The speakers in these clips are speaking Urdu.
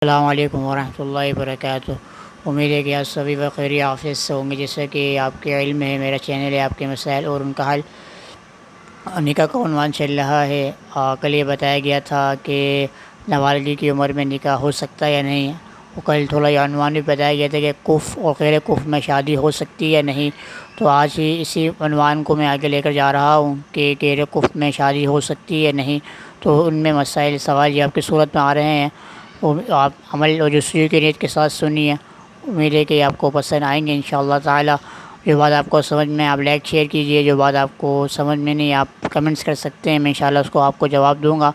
السلام علیکم ورحمۃ اللہ وبرکاتہ۔ امید ہے کہ آپ سبھی بخیر عافیت سے ہوں گے۔ جیسا کہ آپ کے علم ہے، میرا چینل ہے آپ کے مسائل اور ان کا حل، نکاح کا عنوان چل رہا ہے۔ کل یہ بتایا گیا تھا کہ نابالغی کی عمر میں نکاح ہو سکتا ہے یا نہیں، اور کل تھوڑا یہ عنوان بھی بتایا گیا تھا کہ کف اور غیر کف میں شادی ہو سکتی ہے یا نہیں۔ تو آج ہی اسی عنوان کو میں آگے لے کر جا رہا ہوں کہ غیر کف میں شادی ہو سکتی ہے یا نہیں۔ تو ان میں مسائل سوال یہ آپ کی صورت میں آ رہے ہیں، وہ آپ عمل اور جستجو کی نیت کے ساتھ سنیے۔ امید ہے کہ آپ کو پسند آئیں گے انشاءاللہ تعالی۔ جو بات آپ کو سمجھ میں آپ لائک شیئر کیجئے، جو بات آپ کو سمجھ میں نہیں آپ کمنٹس کر سکتے ہیں، میں انشاءاللہ اس کو آپ کو جواب دوں گا۔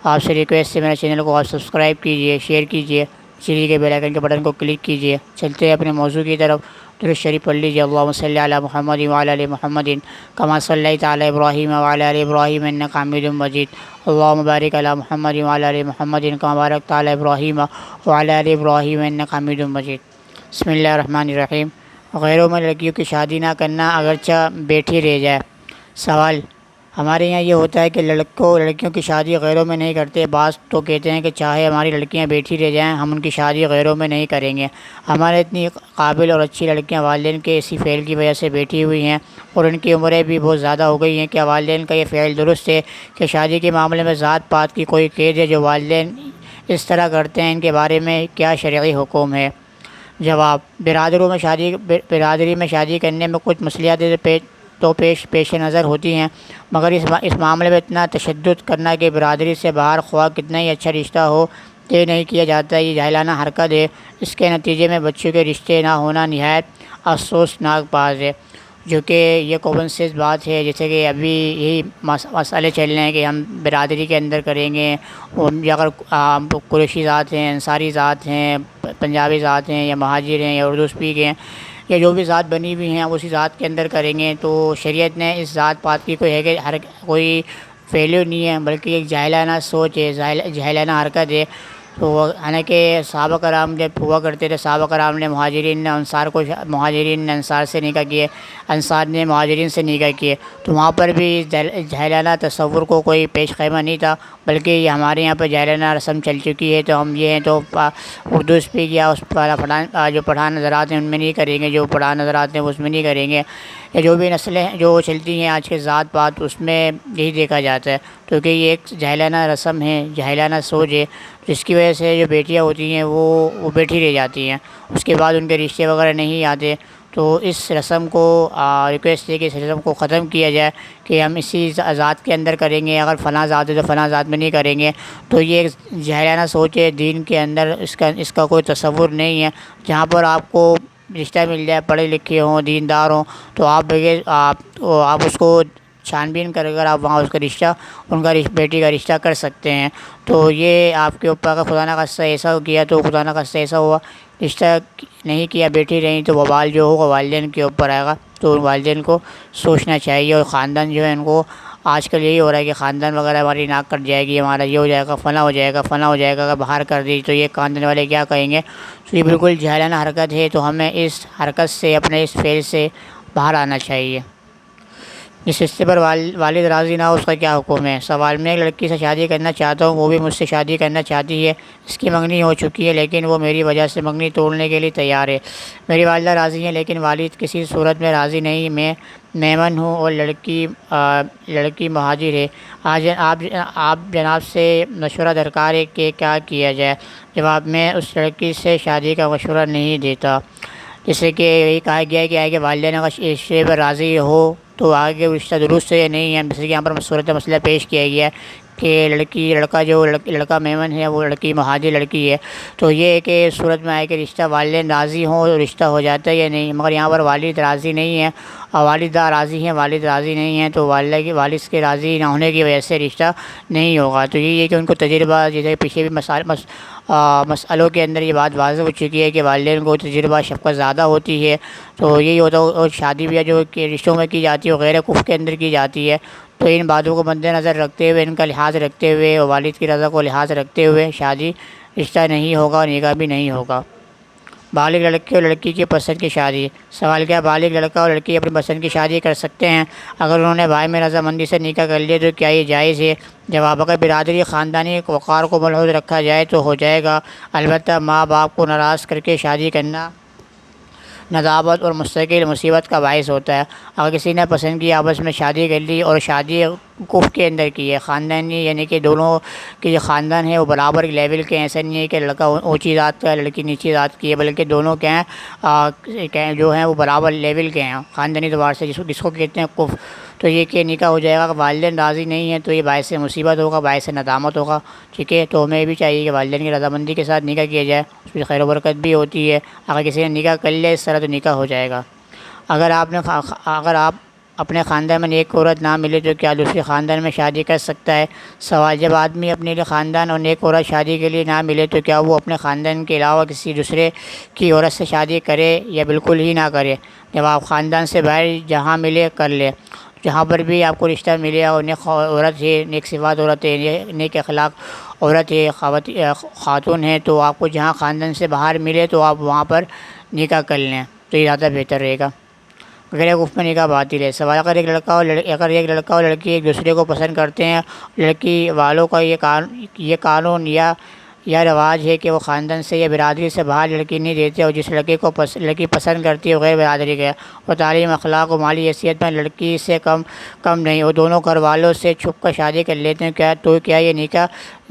آپ سے ریکویسٹ ہے میرے چینل کو آپ سبسکرائب کیجئے، شیئر کیجئے، اسی کے بیل آئیکن کے بٹن کو کلک کیجئے۔ چلتے ہیں اپنے موضوع کی طرف۔ درود شریف پڑھ لیجئے۔ اللہم صلی علی محمد وعلی آل محمد کما صلیت علی ابراہیم وعلی آل ابراہیم انک حمید مجید۔ اللہم بارک علی محمد وعلی آل محمد کما بارکت علی ابراہیم وعلی آل ابراہیم انک حمید مجید۔ بسم اللہ الرحمن الرحیم۔ غیروں میں لڑکیوں کی شادی نہ کرنا اگرچہ بیٹھی رہ جائے۔ سوال: ہمارے یہاں یہ ہوتا ہے کہ لڑکیوں کی شادی غیروں میں نہیں کرتے۔ بعض تو کہتے ہیں کہ چاہے ہماری لڑکیاں بیٹھی رہ جائیں، ہم ان کی شادی غیروں میں نہیں کریں گے۔ ہمارے اتنی قابل اور اچھی لڑکیاں والدین کے اسی فعل کی وجہ سے بیٹھی ہوئی ہیں، اور ان کی عمریں بھی بہت زیادہ ہو گئی ہیں۔ کیا والدین کا یہ فعل درست ہے کہ شادی کے معاملے میں ذات پات کی کوئی قید ہے جو والدین اس طرح کرتے ہیں؟ ان کے بارے میں کیا شرعی حکم ہے؟ جواب: برادری میں شادی کرنے میں کچھ مصلحتیں تو پیش نظر ہوتی ہیں، مگر اس معاملے میں اتنا تشدد کرنا کہ برادری سے باہر خواہ کتنا ہی اچھا رشتہ ہو طے نہیں کیا جاتا، یہ جاہلانہ حرکت ہے۔ اس کے نتیجے میں بچوں کے رشتے نہ ہونا نہایت افسوسناک بات ہے، جو کہ یہ کامن سینس بات ہے۔ جیسے کہ ابھی یہی مسئلے چل رہے ہیں کہ ہم برادری کے اندر کریں گے، یا اگر قریشی ذات ہیں، انصاری ذات ہیں، پنجابی ذات ہیں، یا مہاجر ہیں، یا اردو اسپیک ہیں، یا جو بھی ذات بنی ہوئی ہیں اسی ذات کے اندر کریں گے، تو شریعت نے اس ذات پات کی کوئی ویلیو نہیں ہے، بلکہ ایک جاہلانہ سوچ ہے، جاہلانہ حرکت ہے۔ تو حالانکہ صحابہ کرام جب ہوا کرتے تھے، صحابہ کرام نے مہاجرین نے انصار سے نکاح کیے، انصار نے مہاجرین سے نکاح کیے، تو وہاں پر بھی جاہلانہ تصور کو کوئی پیش خیمہ نہیں تھا، بلکہ یہ ہمارے یہاں پہ جاہلانہ رسم چل چکی ہے۔ تو ہم یہ ہیں تو اردو اسپیک یا جو پٹھان حضرات ہیں ان میں نہیں کریں گے، جو پٹھان حضرات ہیں وہ اس میں نہیں کریں گے، یا جو بھی نسلیں جو چلتی ہیں آج کے ذات پات اس میں یہی دیکھا جاتا ہے، کیونکہ یہ ایک جاہلانہ رسم ہے، جاہلانہ سوچ ہے، جس کی وجہ سے جو بیٹیاں ہوتی ہیں وہ بیٹھی رہ جاتی ہیں، اس کے بعد ان کے رشتے وغیرہ نہیں آتے۔ تو اس رسم کو ریکویسٹ ہے کہ اس رسم کو ختم کیا جائے کہ ہم اسی ذات کے اندر کریں گے، اگر فلاں ذات ہے تو فلاں ذات میں نہیں کریں گے۔ تو یہ ایک جاہلانہ سوچ ہے، دین کے اندر اس کا کوئی تصور نہیں ہے۔ جہاں پر آپ کو رشتہ مل جائے، پڑھے لکھے ہوں، دیندار ہوں، تو آپ اس کو چھان بین کر آپ وہاں اس کا رشتہ، بیٹی کا رشتہ کر سکتے ہیں۔ تو یہ آپ کے اوپر اگر خدا نخواستہ ایسا کیا تو خدا نخواستہ ایسا ہوا، رشتہ نہیں کیا، بیٹھی رہیں، تو وبال جو ہوگا والدین کے اوپر آئے گا۔ تو والدین کو سوچنا چاہیے، اور خاندان جو ہے ان کو آج کل یہی ہو رہا ہے کہ خاندان وغیرہ ہماری ناک کٹ جائے گی، ہمارا یہ ہو جائے گا، فلاں ہو جائے گا، فلاں ہو جائے گا، اگر باہر کر دی تو یہ خاندان والے کیا کہیں گے۔ تو یہ بالکل جاہلانہ حرکت ہے، تو ہمیں اس حرکت سے، اپنے اس فعل سے باہر آنا چاہیے۔ جس رشتے پر والد راضی نہ ہو اس کا کیا حکم ہے؟ سوال: میں ایک لڑکی سے شادی کرنا چاہتا ہوں، وہ بھی مجھ سے شادی کرنا چاہتی ہے، اس کی منگنی ہو چکی ہے، لیکن وہ میری وجہ سے منگنی توڑنے کے لیے تیار ہے۔ میری والدہ راضی ہیں لیکن والد کسی صورت میں راضی نہیں۔ میں میمن ہوں اور لڑکی مہاجر ہے۔ آج آپ جناب سے مشورہ درکار ہے کہ کیا کیا جائے۔ جواب: میں اس لڑکی سے شادی کا مشورہ نہیں دیتا۔ جیسے کہ یہی کہا گیا ہے کہ آگے والدین اگر اس رشتے پر راضی ہو تو آگے رشتہ درست ہے یا نہیں ہے۔ جیسے کہ یہاں پر صورت مسئلہ پیش کیا گیا ہے کہ لڑکا میمن ہے، وہ لڑکی مہاجر لڑکی ہے، تو یہ ہے کہ صورت میں آئے کہ رشتہ والدین راضی ہوں تو رشتہ ہو جاتا ہے یا نہیں، مگر یہاں پر والد راضی نہیں ہے، اور والدہ راضی ہیں، والد راضی نہیں ہیں، تو والد کے راضی نہ ہونے کی وجہ سے رشتہ نہیں ہوگا۔ تو یہ ہے کہ ان کو تجربہ، جیسے پیچھے بھی مسئلوں کے اندر یہ بات واضح ہو چکی ہے کہ والدین کو تجربہ شفقت زیادہ ہوتی ہے، تو یہی ہوتا ہے۔ اور شادی بھی جو کہ رشتوں میں کی جاتی ہے وہ غیر کفر کے اندر کی جاتی ہے، تو ان باتوں کو مد نظر رکھتے ہوئے، ان کا لحاظ رکھتے ہوئے اور والد کی رضا کو لحاظ رکھتے ہوئے شادی رشتہ نہیں ہوگا اور نکاح بھی نہیں ہوگا۔ بالغ لڑکے اور لڑکی کی پسند کی شادی۔ سوال کیا بالغ لڑکا اور لڑکی اپنی پسند کی شادی کر سکتے ہیں اگر انہوں نے بھائی میں رضامندی سے نکاح کر لیا تو کیا یہ جائز ہے؟ جواب: اگر برادری خاندانی وقار کو ملحوظ رکھا جائے تو ہو جائے گا، البتہ ماں باپ کو ناراض کر کے شادی کرنا ندامت اور مستقل مصیبت کا باعث ہوتا ہے۔ اگر کسی نے پسند کی آپس میں شادی کر لی اور شادی کفر کے اندر کی ہے، خاندانی یعنی کہ دونوں کے جو خاندان ہے وہ برابر لیول کے ہیں، ایسا نہیں ہے کہ لڑکا اونچی ذات کا ہے لڑکی نیچی ذات کی ہے، بلکہ دونوں کیا ہیں جو ہیں وہ برابر لیول کے ہیں خاندانی اعتبار سے، جس کو کہتے ہیں کفر، تو یہ کہ نکاح ہو جائے گا۔ اگر والدین راضی نہیں ہیں تو یہ باعث مصیبت ہوگا، باعث ندامت ہوگا، ٹھیک ہے۔ تو ہمیں بھی چاہیے کہ والدین کی رضامندی کے ساتھ نکاح کیا جائے، اس میں خیر و برکت بھی ہوتی ہے۔ اگر کسی نے نکاح کر لیا اس طرح تو نکاح ہو جائے گا۔ اگر آپ اپنے خاندان میں نیک عورت نہ ملے تو کیا دوسرے خاندان میں شادی کر سکتا ہے؟ سوال: جب آدمی اپنے لیے خاندان اور نیک عورت شادی کے لیے نہ ملے تو کیا وہ اپنے خاندان کے علاوہ کسی دوسرے کی عورت سے شادی کرے یا بالکل ہی نہ کرے؟ جواب: خاندان سے باہر جہاں ملے کر لے۔ جہاں پر بھی آپ کو رشتہ ملے اور نیک عورت ہے، نیک صفات عورت ہے، نیک اخلاق عورت ہے، خاتون ہے، تو آپ کو جہاں خاندان سے باہر ملے تو آپ وہاں پر نکاح کر لیں تو یہ زیادہ بہتر رہے گا۔ غیر کفر میں نکاح باطل ہے۔ سوال: اگر ایک لڑکا اور لڑکی ایک دوسرے کو پسند کرتے ہیں، لڑکی والوں کا یہ قانون یا رواج ہے کہ وہ خاندان سے یا برادری سے باہر لڑکی نہیں دیتے، اور جس لڑکی پسند کرتی ہے وہ غیر برادری کا ہے اور تعلیم، اخلاق و مالی حیثیت میں لڑکی سے کم نہیں، اور دونوں گھر والوں سے چھپ کر شادی کر لیتے ہیں، تو کیا یہ نکاح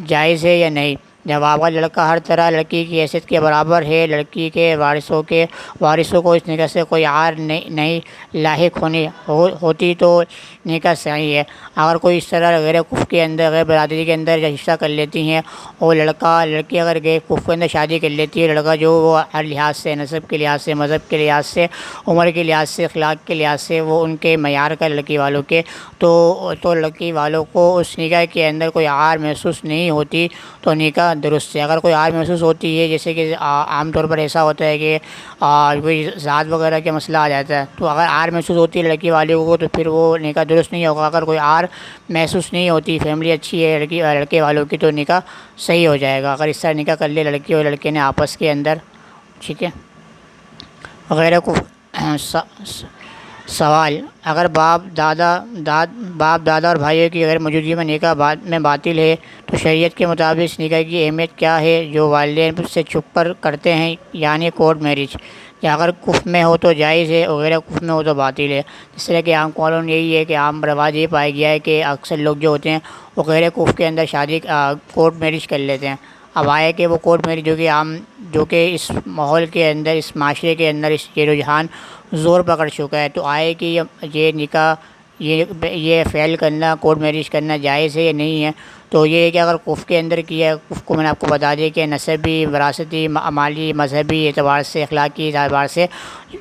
جائز ہے یا نہیں؟ جواب: اگر لڑکا ہر طرح لڑکی کی حیثیت کے برابر ہے، لڑکی کے وارثوں کو اس نکاح سے کوئی عار نہیں لاحق ہوتی تو نکاح صحیح ہے۔ اگر کوئی اس طرح غیر کفر کے اندر، غیر برادری کے اندر رشتہ کر لیتی ہیں اور لڑکی اگر غیر کفر کے اندر شادی کر لیتی ہے، لڑکا جو وہ ہر لحاظ سے، نسب کے لحاظ سے، مذہب کے لحاظ سے، عمر کے لحاظ سے، اخلاق کے لحاظ سے وہ ان کے معیار کا لڑکی والوں کے، تو لڑکی والوں کو اس نکاح کے اندر کوئی عار محسوس نہیں ہوتی تو نکاح درست ہے۔ اگر کوئی عار محسوس ہوتی ہے، جیسے کہ عام طور پر ایسا ہوتا ہے کہ کوئی ذات وغیرہ کا مسئلہ آ جاتا ہے، تو اگر عار محسوس ہوتی ہے لڑکی والوں کو تو پھر وہ نکاح درست نہیں ہوگا۔ اگر کوئی عار محسوس نہیں ہوتی، فیملی اچھی ہے لڑکے والوں کی، تو نکاح صحیح ہو جائے گا۔ اگر اس طرح نکاح کر لے لڑکی اور لڑکے نے آپس کے اندر، ٹھیک ہے۔ غیر کفر سوال: اگر باپ دادا اور بھائیوں کی غیر موجودگی میں نکاح میں باطل ہے تو شریعت کے مطابق اس نکاح کی اہمیت کیا ہے جو والدین سے چھپ کر کرتے ہیں، یعنی کورٹ میرج؟ یا اگر کفر میں ہو تو جائز ہے اور غیر کفر میں ہو تو باطل ہے؟ اس طرح کہ عام قانون یہی ہے کہ عام رواج یہ پایا گیا ہے کہ اکثر لوگ جو ہوتے ہیں وہ غیر کفر کے اندر شادی کورٹ میرج کر لیتے ہیں۔ اب آئے کہ وہ کورٹ میرج جو کہ اس ماحول کے اندر، اس معاشرے کے اندر یہ رجحان زور پکڑ چکا ہے، تو آئے کہ یہ نکاح یہ فعل کرنا، کورٹ میرج کرنا جائز ہے یا نہیں ہے؟ تو یہ ہے کہ اگر کفر کے اندر کیا ہے، کفر کو میں نے آپ کو بتا دیا کہ نسبی، وراثتی، مالی، مذہبی اعتبار سے، اخلاقی اعتبار سے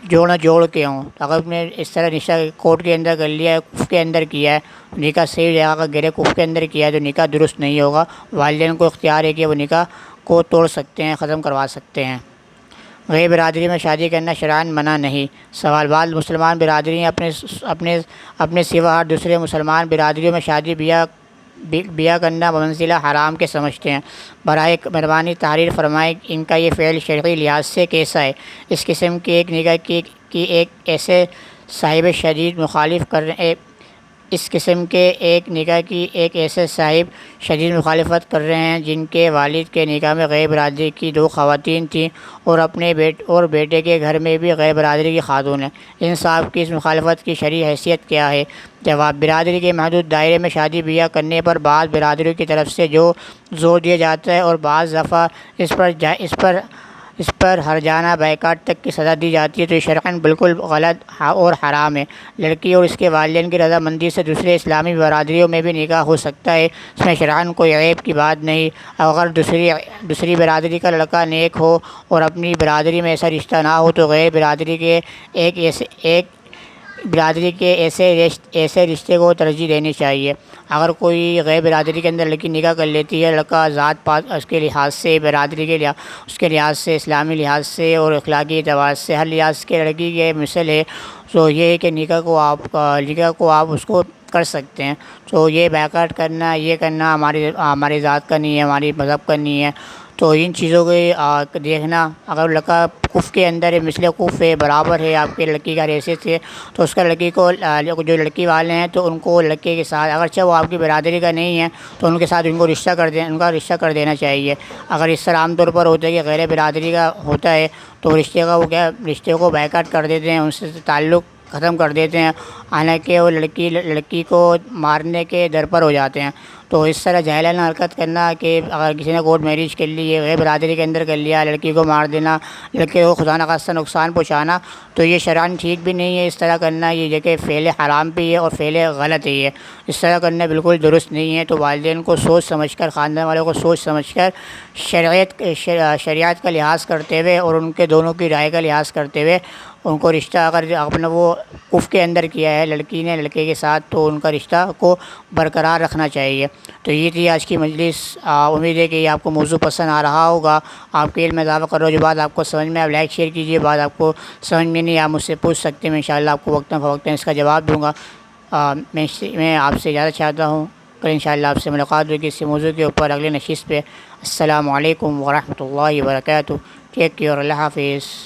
جوڑ کے ہوں، اگر نے اس طرح رشتہ کورٹ کے اندر کر لیا ہے، کفر کے اندر کیا ہے، نکاح صحیح ہو جائے گا۔ اگر غیر کفر کے اندر کیا ہے تو نکاح درست نہیں ہوگا۔ والدین کو اختیار ہے کہ وہ نکاح کو توڑ سکتے ہیں، ختم کروا سکتے ہیں۔ غیر برادری میں شادی کرنا شرعاً منع نہیں۔ سوال: بعض مسلمان برادریاں اپنے سوا ہر دوسرے مسلمان برادریوں میں شادی بیاہ کرنا بمنزلہ حرام کے سمجھتے ہیں، برائے مہربانی تحریر فرمائیں ان کا یہ فعل شرعی لحاظ سے کیسا ہے؟ اس قسم کے ایک نکاح کی ایک ایسے صاحب شدید مخالفت کر رہے ہیں جن کے والد کے نکاح میں غیر برادری کی 2 خواتین تھیں اور بیٹے کے گھر میں بھی غیر برادری کی خاتون ہیں۔ ان صاحب کی اس مخالفت کی شرعی حیثیت کیا ہے؟ جواب: برادری کے محدود دائرے میں شادی بیاہ کرنے پر بعض برادریوں کی طرف سے جو زور دیا جاتا ہے اور بعض دفعہ اس پر ہرجانہ بائیکاٹ تک کی سزا دی جاتی ہے، تو یہ شرعاً بالکل غلط اور حرام ہے۔ لڑکی اور اس کے والدین کی رضامندی سے دوسرے اسلامی برادریوں میں بھی نکاح ہو سکتا ہے، اس میں شرعاً کوئی عیب کی بات نہیں۔ اگر دوسری برادری کا لڑکا نیک ہو اور اپنی برادری میں ایسا رشتہ نہ ہو تو غیر برادری کے ایسے رشتے کو ترجیح دینی چاہیے۔ اگر کوئی غیر برادری کے اندر لڑکی نکاح کر لیتی ہے، لڑکا ذات پات اس کے لحاظ سے، برادری کے اس کے لحاظ سے، اسلامی لحاظ سے اور اخلاقی اعتبار سے ہر لحاظ کے لڑکی کے مثل ہے، تو یہ ہے کہ نکاح کو آپ اس کو کر سکتے ہیں۔ تو یہ بائیکاٹ کرنا، یہ کرنا ہماری ذات کا نہیں ہے، ہماری مذہب کا نہیں ہے، تو ان چیزوں کو دیکھنا، اگر لڑکا کف کے اندر ہے، مثل کف ہے، برابر ہے آپ کے لڑکی کا حیثیت سے، تو اس کا لڑکی کو جو لڑکی والے ہیں تو ان کو لڑکے کے ساتھ، اگرچہ وہ آپ کی برادری کا نہیں ہے تو ان کے ساتھ ان کو رشتہ کر دیں، ان کا رشتہ کر دینا چاہیے۔ اگر اس طرح عام طور پر ہوتا ہے کہ غیر برادری کا ہوتا ہے تو رشتے کا وہ کیا، رشتے کو بائیکاٹ کر دیتے ہیں، ان سے تعلق ختم کر دیتے ہیں، حالانکہ وہ لڑکی کو مارنے کے در پر ہو جاتے ہیں۔ تو اس طرح جاہلانہ حرکت کرنا کہ اگر کسی نے کورٹ میرج کر لی ہے، غیر برادری کے اندر کر لیا، لڑکی کو مار دینا، لڑکے کو خدا نخواستہ نقصان پہنچانا، تو یہ شرعاً ٹھیک بھی نہیں ہے اس طرح کرنا، یہ جگہ فعل حرام بھی ہے اور فعل غلط ہے یہ، اس طرح کرنا بالکل درست نہیں ہے۔ تو والدین کو سوچ سمجھ کر، خاندان والوں کو سوچ سمجھ کر، شریعت کا لحاظ کرتے ہوئے اور ان کے دونوں کی رائے کا لحاظ کرتے ہوئے ان کو رشتہ، اگر اپنا وہ کف کے اندر کیا ہے لڑکی نے لڑکے کے ساتھ، تو ان کا رشتہ کو برقرار رکھنا چاہیے۔ تو یہ تھی آج کی مجلس، امید ہے کہ یہ آپ کو موضوع پسند آ رہا ہوگا، آپ کے علم میں اضافہ کر رہا ہوں۔ جو بات آپ کو سمجھ میں، آپ لائک شیئر کیجیے، بات آپ کو سمجھ میں نہیں آپ مجھ سے پوچھ سکتے ہیں، میں انشاءاللہ آپ کو وقتاً فوقتاً اس کا جواب دوں گا۔ میں آپ سے اجازت چاہتا ہوں، کل انشاءاللہ آپ سے ملاقات ہوگی کسی موضوع کے اوپر اگلے نشست پہ۔ السلام علیکم ورحمۃ اللہ وبرکاتہ۔ ٹیک کیئر، اللہ حافظ۔